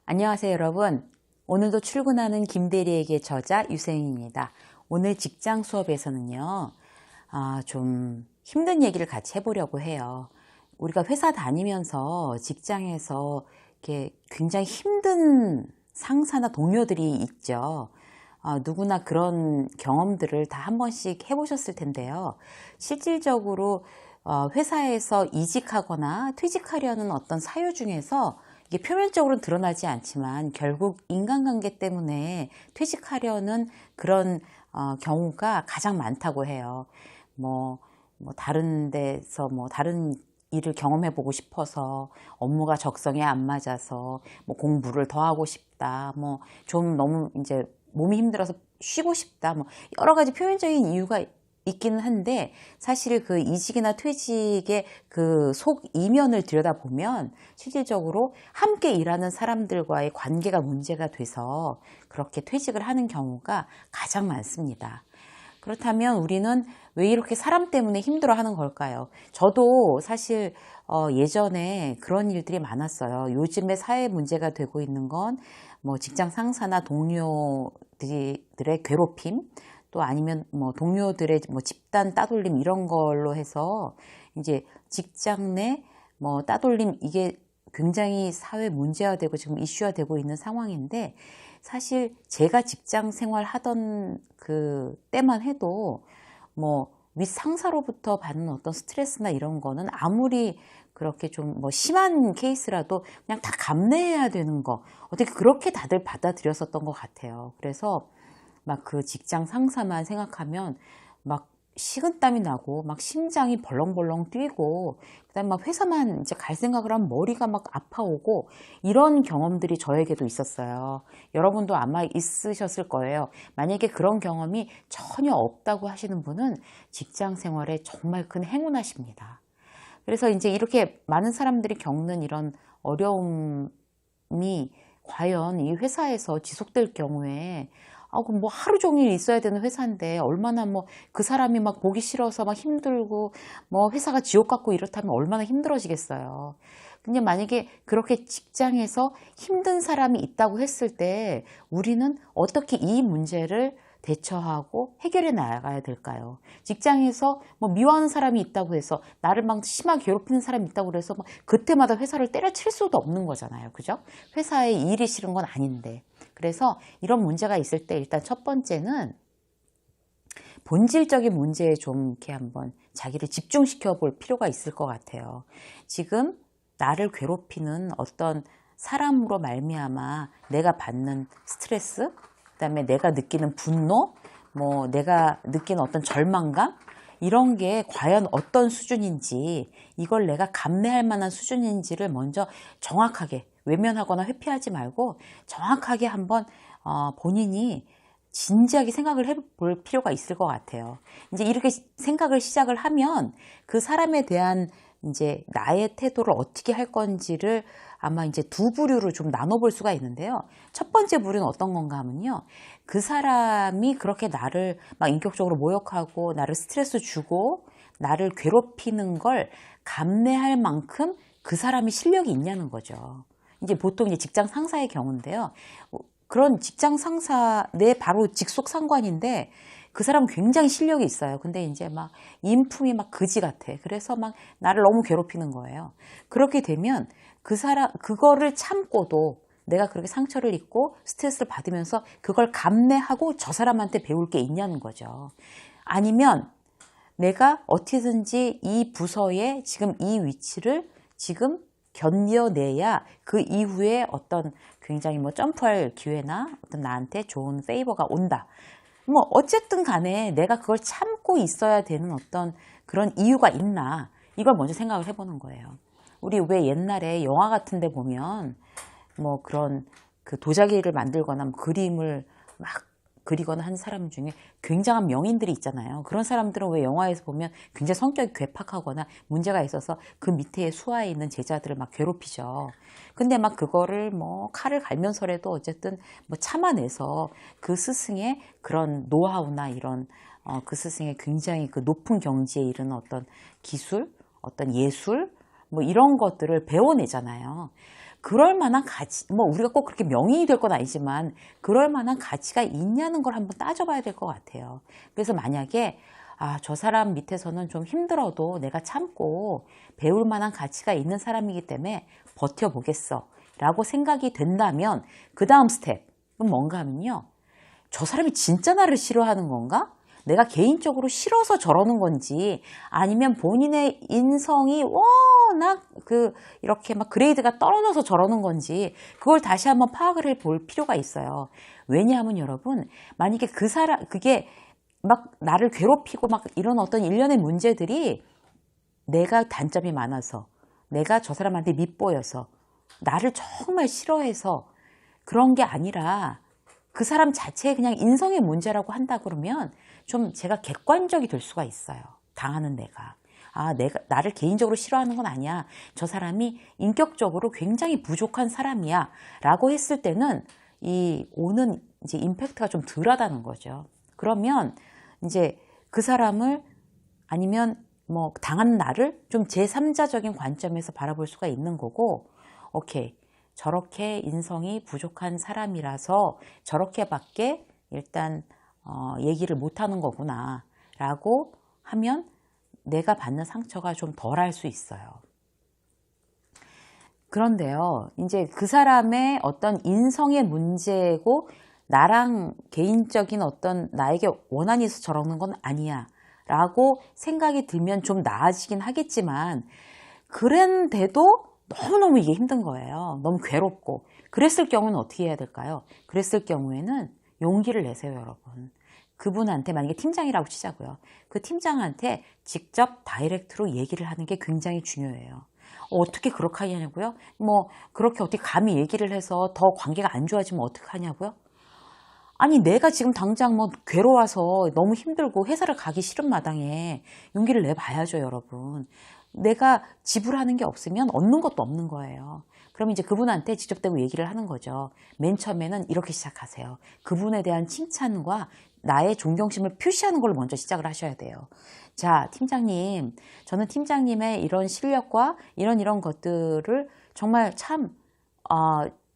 안녕하세요, 여러분. 오늘도 출근하는 김대리에게 저자 유세윤입니다. 오늘 직장 수업에서는요, 좀 힘든 얘기를 같이 해보려고 해요. 우리가 회사 다니면서 직장에서 이렇게 굉장히 힘든 상사나 동료들이 있죠. 누구나 그런 경험들을 다 한 번씩 해보셨을 텐데요. 실질적으로 회사에서 이직하거나 퇴직하려는 어떤 사유 중에서 이게 표면적으로는 드러나지 않지만 결국 인간관계 때문에 퇴직하려는 그런 경우가 가장 많다고 해요. 다른 데서 다른 일을 경험해보고 싶어서 업무가 적성에 안 맞아서 공부를 더 하고 싶다. 좀 너무 이제 몸이 힘들어서 쉬고 싶다. 여러 가지 표면적인 이유가 있기는 한데 사실 그 이직이나 퇴직의 그 속 이면을 들여다보면 실질적으로 함께 일하는 사람들과의 관계가 문제가 돼서 그렇게 퇴직을 하는 경우가 가장 많습니다. 그렇다면 우리는 왜 이렇게 사람 때문에 힘들어하는 걸까요? 저도 사실 예전에 그런 일들이 많았어요. 요즘에 사회 문제가 되고 있는 건 직장 상사나 동료들의 괴롭힘, 또 아니면 동료들의 집단 따돌림 이런 걸로 해서 이제 직장 내 따돌림 이게 굉장히 사회 문제화되고 지금 이슈화되고 있는 상황인데 사실 제가 직장 생활 하던 그 때만 해도 윗 상사로부터 받는 어떤 스트레스나 이런 거는 아무리 그렇게 좀 심한 케이스라도 그냥 다 감내해야 되는 거 어떻게 그렇게 다들 받아들였었던 것 같아요. 그래서 그 직장 상사만 생각하면 식은땀이 나고 심장이 벌렁벌렁 뛰고 그다음에 회사만 이제 갈 생각을 하면 머리가 아파오고 이런 경험들이 저에게도 있었어요. 여러분도 아마 있으셨을 거예요. 만약에 그런 경험이 전혀 없다고 하시는 분은 직장 생활에 정말 큰 행운하십니다. 그래서 이제 이렇게 많은 사람들이 겪는 이런 어려움이 과연 이 회사에서 지속될 경우에 그럼 하루 종일 있어야 되는 회사인데 얼마나 그 사람이 보기 싫어서 힘들고 회사가 지옥 같고 이렇다면 얼마나 힘들어지겠어요. 근데 만약에 그렇게 직장에서 힘든 사람이 있다고 했을 때 우리는 어떻게 이 문제를 대처하고 해결해 나가야 될까요? 직장에서 미워하는 사람이 있다고 해서 나를 심하게 괴롭히는 사람이 있다고 해서 그때마다 회사를 때려칠 수도 없는 거잖아요. 그죠? 회사에 일이 싫은 건 아닌데. 그래서 이런 문제가 있을 때 일단 첫 번째는 본질적인 문제에 좀 이렇게 한번 자기를 집중시켜 볼 필요가 있을 것 같아요. 지금 나를 괴롭히는 어떤 사람으로 말미암아 내가 받는 스트레스, 그다음에 내가 느끼는 분노, 내가 느끼는 어떤 절망감 이런 게 과연 어떤 수준인지 이걸 내가 감내할 만한 수준인지를 먼저 정확하게 외면하거나 회피하지 말고 정확하게 한번 본인이 진지하게 생각을 해볼 필요가 있을 것 같아요. 이제 이렇게 생각을 시작을 하면 그 사람에 대한 이제 나의 태도를 어떻게 할 건지를 아마 이제 두 부류로 좀 나눠볼 수가 있는데요. 첫 번째 부류는 어떤 건가 하면요. 그 사람이 그렇게 나를 인격적으로 모욕하고 나를 스트레스 주고 나를 괴롭히는 걸 감내할 만큼 그 사람이 실력이 있냐는 거죠. 이제 보통 이제 직장 상사의 경우인데요. 그런 직장 상사 내 바로 직속 상관인데 그 사람은 굉장히 실력이 있어요. 근데 이제 인품이 그지 같아. 그래서 나를 너무 괴롭히는 거예요. 그렇게 되면 그거를 참고도 내가 그렇게 상처를 입고 스트레스를 받으면서 그걸 감내하고 저 사람한테 배울 게 있냐는 거죠. 아니면 내가 어떻게든지 이 부서에 지금 이 위치를 지금 견뎌내야 그 이후에 어떤 굉장히 점프할 기회나 어떤 나한테 좋은 페이버가 온다. 어쨌든 간에 내가 그걸 참고 있어야 되는 어떤 그런 이유가 있나. 이걸 먼저 생각을 해보는 거예요. 우리 왜 옛날에 영화 같은 데 보면 그런 그 도자기를 만들거나 그림을 그리거나 한 사람 중에 굉장한 명인들이 있잖아요. 그런 사람들은 왜 영화에서 보면 굉장히 성격이 괴팍하거나 문제가 있어서 그 밑에 수하에 있는 제자들을 괴롭히죠. 근데 그거를 칼을 갈면서라도 어쨌든 참아내서 그 스승의 그런 노하우나 이런 그 스승의 굉장히 그 높은 경지에 이르는 어떤 기술, 어떤 예술 이런 것들을 배워내잖아요. 그럴 만한 가치, 뭐 우리가 꼭 그렇게 명인이 될 건 아니지만 그럴 만한 가치가 있냐는 걸 한번 따져봐야 될 것 같아요. 그래서 만약에 저 사람 밑에서는 좀 힘들어도 내가 참고 배울 만한 가치가 있는 사람이기 때문에 버텨보겠어 라고 생각이 된다면 그 다음 스텝은 뭔가 하면요, 저 사람이 진짜 나를 싫어하는 건가? 내가 개인적으로 싫어서 저러는 건지, 아니면 본인의 인성이 워낙 이렇게 막 그레이드가 떨어져서 저러는 건지, 그걸 다시 한번 파악을 해 볼 필요가 있어요. 왜냐하면 여러분, 만약에 그게 막 나를 괴롭히고 막 이런 어떤 일련의 문제들이 내가 단점이 많아서, 내가 저 사람한테 밉보여서, 나를 정말 싫어해서 그런 게 아니라 그 사람 자체의 그냥 인성의 문제라고 한다 그러면 좀 제가 객관적이 될 수가 있어요. 당하는 내가. 내가 나를 개인적으로 싫어하는 건 아니야. 저 사람이 인격적으로 굉장히 부족한 사람이야. 라고 했을 때는 이 오는 이제 임팩트가 좀 덜하다는 거죠. 그러면 이제 그 사람을 아니면 뭐 당한 나를 좀 제3자적인 관점에서 바라볼 수가 있는 거고, 오케이. 저렇게 인성이 부족한 사람이라서 저렇게밖에 일단 얘기를 못하는 거구나 라고 하면 내가 받는 상처가 좀 덜할 수 있어요. 그런데요, 이제 그 사람의 어떤 인성의 문제고 나랑 개인적인 어떤 나에게 원한이 있어서 저러는 건 아니야 라고 생각이 들면 좀 나아지긴 하겠지만, 그런데도 너무너무 이게 힘든 거예요. 너무 괴롭고. 그랬을 경우는 어떻게 해야 될까요? 그랬을 경우에는 용기를 내세요, 여러분. 그분한테, 만약에 팀장이라고 치자고요. 그 팀장한테 직접 다이렉트로 얘기를 하는 게 굉장히 중요해요. 어떻게 그렇게 하냐고요? 뭐 그렇게 어떻게 감히 얘기를 해서 더 관계가 안 좋아지면 어떻게 하냐고요? 아니, 내가 지금 당장 뭐 괴로워서 너무 힘들고 회사를 가기 싫은 마당에 용기를 내봐야죠, 여러분. 내가 지불하는 게 없으면 얻는 것도 없는 거예요. 그럼 이제 그분한테 직접 대고 얘기를 하는 거죠. 맨 처음에는 이렇게 시작하세요. 그분에 대한 칭찬과 나의 존경심을 표시하는 걸로 먼저 시작을 하셔야 돼요. 자, 팀장님, 저는 팀장님의 이런 실력과 이런 것들을 정말 참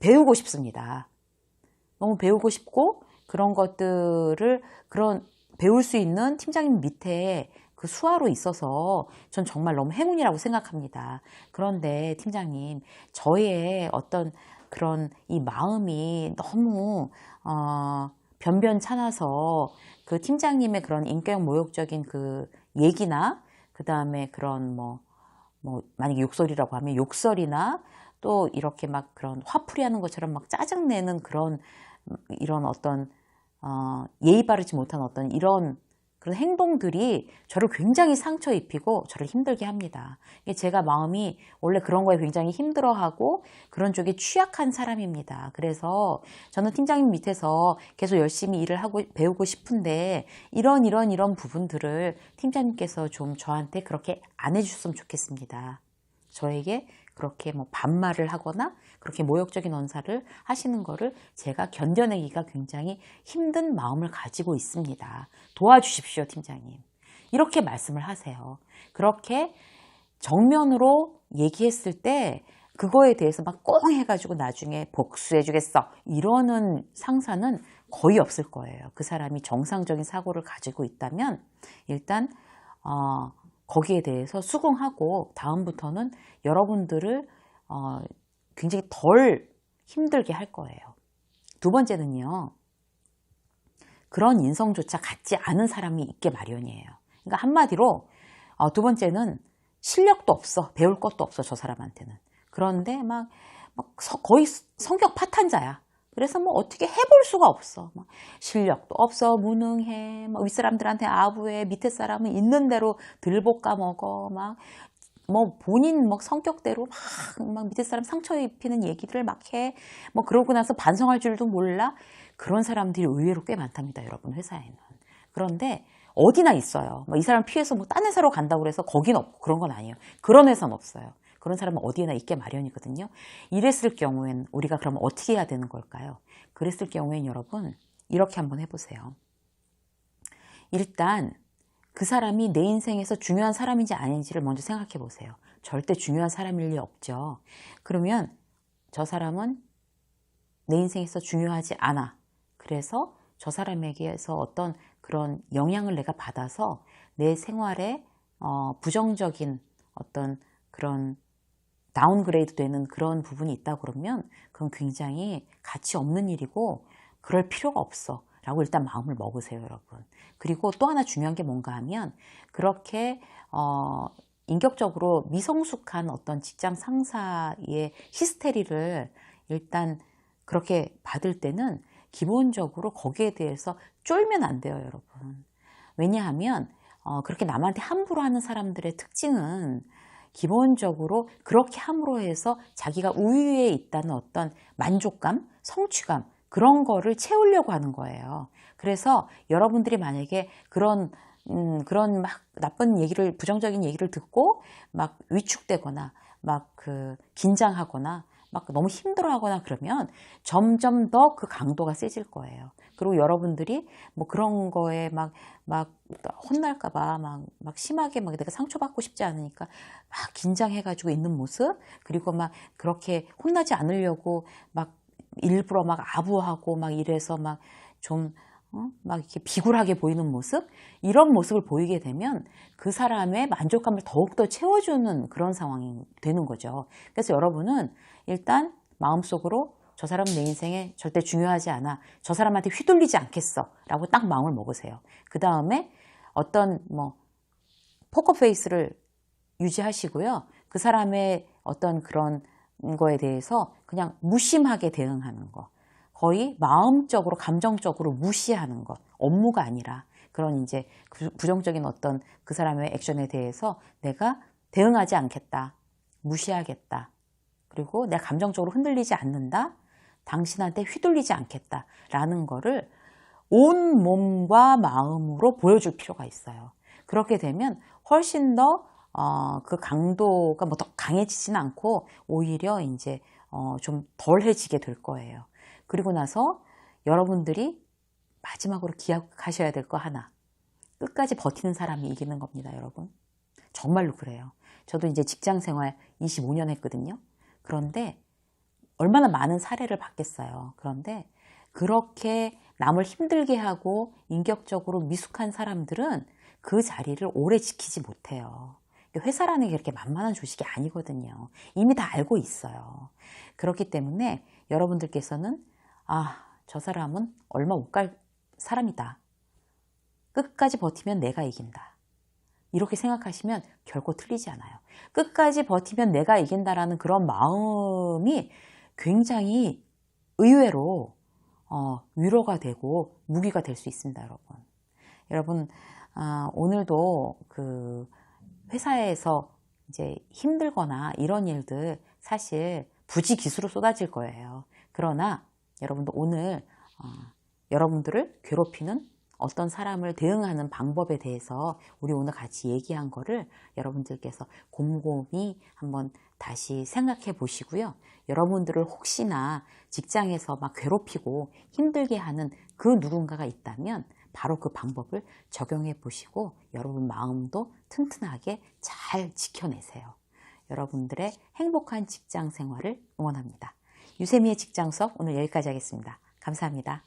배우고 싶습니다. 너무 배우고 싶고, 그런 것들을 배울 수 있는 팀장님 밑에 그 수하로 있어서 전 정말 너무 행운이라고 생각합니다. 그런데 팀장님, 저의 어떤 그런 이 마음이 너무 변변찮아서 그 팀장님의 그런 인격 모욕적인 그 얘기나, 그 다음에 그런 만약에 욕설이라고 하면 욕설이나, 또 이렇게 막 그런 화풀이 하는 것처럼 막 짜증내는 이런 어떤 예의 바르지 못한 어떤 이런 그런 행동들이 저를 굉장히 상처 입히고 저를 힘들게 합니다. 제가 마음이 원래 그런 거에 굉장히 힘들어하고 그런 쪽에 취약한 사람입니다. 그래서 저는 팀장님 밑에서 계속 열심히 일을 하고 배우고 싶은데 이런 부분들을 팀장님께서 좀 저한테 그렇게 안 해주셨으면 좋겠습니다. 저에게 그렇게 반말을 하거나 그렇게 모욕적인 언사를 하시는 거를 제가 견뎌내기가 굉장히 힘든 마음을 가지고 있습니다. 도와주십시오, 팀장님. 이렇게 말씀을 하세요. 그렇게 정면으로 얘기했을 때 그거에 대해서 막 꽁 해가지고 나중에 복수해주겠어 이러는 상사는 거의 없을 거예요. 그 사람이 정상적인 사고를 가지고 있다면 일단 거기에 대해서 수긍하고 다음부터는 여러분들을 굉장히 덜 힘들게 할 거예요. 두 번째는요, 그런 인성조차 갖지 않은 사람이 있게 마련이에요. 그러니까 한마디로 두 번째는 실력도 없어, 배울 것도 없어, 저 사람한테는. 그런데 거의 성격 파탄자야. 그래서 어떻게 해볼 수가 없어. 실력도 없어, 무능해, 윗사람들한테 아부해, 밑에 사람은 있는 대로 들볶아 먹어, 본인 성격대로 막 밑에 사람 상처 입히는 얘기를 막 해. 그러고 나서 반성할 줄도 몰라. 그런 사람들이 의외로 꽤 많답니다, 여러분, 회사에는. 그런데 어디나 있어요. 이 사람 피해서 딴 회사로 간다고 해서 거긴 없고 그런 건 아니에요. 그런 회사는 없어요. 그런 사람은 어디에나 있게 마련이거든요. 이랬을 경우엔 우리가 그럼 어떻게 해야 되는 걸까요? 그랬을 경우엔 여러분, 이렇게 한번 해보세요. 일단 그 사람이 내 인생에서 중요한 사람인지 아닌지를 먼저 생각해 보세요. 절대 중요한 사람일 리 없죠. 그러면 저 사람은 내 인생에서 중요하지 않아. 그래서 저 사람에게서 어떤 그런 영향을 내가 받아서 내 생활에 부정적인 어떤 그런 다운그레이드 되는 그런 부분이 있다 그러면 그건 굉장히 가치 없는 일이고 그럴 필요가 없어 라고 일단 마음을 먹으세요, 여러분. 그리고 또 하나 중요한 게 뭔가 하면 그렇게 인격적으로 미성숙한 어떤 직장 상사의 히스테리를 일단 그렇게 받을 때는 기본적으로 거기에 대해서 쫄면 안 돼요, 여러분. 왜냐하면 그렇게 남한테 함부로 하는 사람들의 특징은 기본적으로 그렇게 함으로 해서 자기가 우위에 있다는 어떤 만족감, 성취감 그런 거를 채우려고 하는 거예요. 그래서 여러분들이 만약에 그런 막 나쁜 얘기를, 부정적인 얘기를 듣고 막 위축되거나 막 긴장하거나 막 너무 힘들어하거나 그러면 점점 더 그 강도가 세질 거예요. 그리고 여러분들이 뭐 그런 거에 막 혼날까봐 막 심하게 막 내가 상처받고 싶지 않으니까 막 긴장해가지고 있는 모습, 그리고 막 그렇게 혼나지 않으려고 막 일부러 막 아부하고 막 이래서 막 좀 막 이렇게 비굴하게 보이는 모습, 이런 모습을 보이게 되면 그 사람의 만족감을 더욱더 채워주는 그런 상황이 되는 거죠. 그래서 여러분은 일단 마음속으로 저 사람은 내 인생에 절대 중요하지 않아, 저 사람한테 휘둘리지 않겠어 라고 딱 마음을 먹으세요. 그 다음에 어떤 포커페이스를 유지하시고요. 그 사람의 어떤 그런 거에 대해서 그냥 무심하게 대응하는 거, 거의 마음적으로 감정적으로 무시하는 것, 업무가 아니라 그런 이제 부정적인 어떤 그 사람의 액션에 대해서 내가 대응하지 않겠다, 무시하겠다, 그리고 내가 감정적으로 흔들리지 않는다, 당신한테 휘둘리지 않겠다 라는 거를 온 몸과 마음으로 보여줄 필요가 있어요. 그렇게 되면 훨씬 더 그 강도가 뭐 더 강해지진 않고 오히려 이제 좀 덜해지게 될 거예요. 그리고 나서 여러분들이 마지막으로 기억하셔야 될 거 하나, 끝까지 버티는 사람이 이기는 겁니다, 여러분. 정말로 그래요. 저도 이제 직장 생활 25년 했거든요. 그런데 얼마나 많은 사례를 봤겠어요. 그런데 그렇게 남을 힘들게 하고 인격적으로 미숙한 사람들은 그 자리를 오래 지키지 못해요. 회사라는 게 그렇게 만만한 조직이 아니거든요. 이미 다 알고 있어요. 그렇기 때문에 여러분들께서는 저 사람은 얼마 못 갈 사람이다, 끝까지 버티면 내가 이긴다, 이렇게 생각하시면 결코 틀리지 않아요. 끝까지 버티면 내가 이긴다라는 그런 마음이 굉장히 의외로 위로가 되고 무기가 될 수 있습니다, 여러분. 여러분, 오늘도 그 회사에서 이제 힘들거나 이런 일들 사실 부지기수로 쏟아질 거예요. 그러나 여러분도 오늘 여러분들을 괴롭히는 어떤 사람을 대응하는 방법에 대해서 우리 오늘 같이 얘기한 거를 여러분들께서 곰곰이 한번 다시 생각해 보시고요. 여러분들을 혹시나 직장에서 막 괴롭히고 힘들게 하는 그 누군가가 있다면 바로 그 방법을 적용해 보시고 여러분 마음도 튼튼하게 잘 지켜내세요. 여러분들의 행복한 직장 생활을 응원합니다. 유세미의 직장 수업 오늘 여기까지 하겠습니다. 감사합니다.